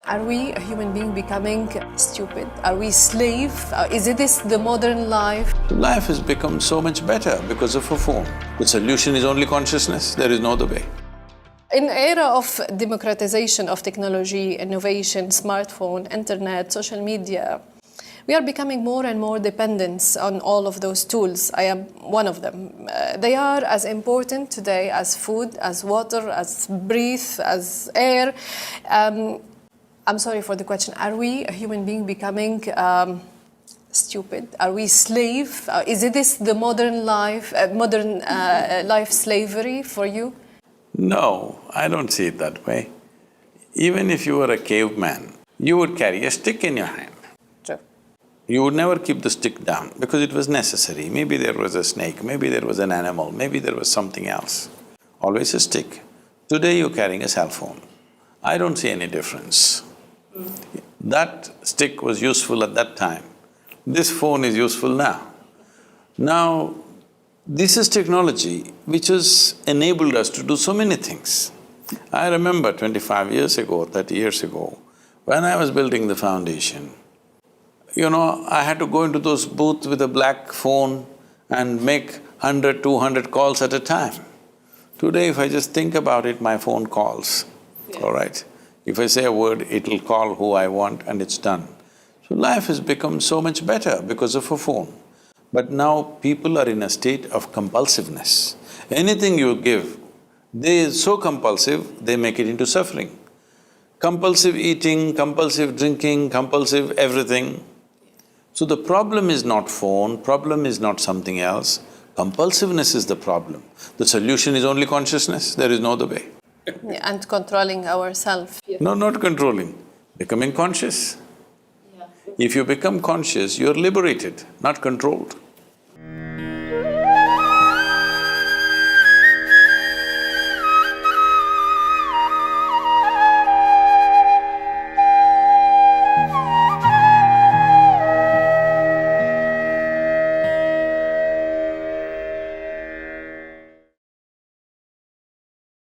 Are we a human being becoming stupid? Are we slave? Is it this the modern life? Life has become so much better because of a phone. The solution is only consciousness, there is no other way. In the era of democratization of technology, innovation, smartphone, internet, social media, we are becoming more and more dependent on all of those tools. I am one of them. They are as important today as food, as water, as breath, as air. I'm sorry for the question. Are we a human being becoming stupid? Are we slave? Is it this the modern life, life slavery for you? No, I don't see it that way. Even if you were a caveman, you would carry a stick in your hand. True. You would never keep the stick down because it was necessary. Maybe there was a snake, maybe there was an animal, maybe there was something else. Always a stick. Today you're carrying a cell phone. I don't see any difference. That stick was useful at that time. This phone is useful now. Now, this is technology which has enabled us to do so many things. I remember 25 years ago, 30 years ago, when I was building the foundation, I had to go into those booths with a black phone and make 100, 200 calls at a time. Today, if I just think about it, my phone calls, all right? If I say a word, it'll call who I want and it's done. So life has become so much better because of a phone. But now people are in a state of compulsiveness. Anything you give, they're so compulsive, they make it into suffering. Compulsive eating, compulsive drinking, compulsive everything. So the problem is not phone, problem is not something else, compulsiveness is the problem. The solution is only consciousness, there is no other way. And controlling ourselves. No, not controlling, becoming conscious. If you become conscious, you're liberated, not controlled.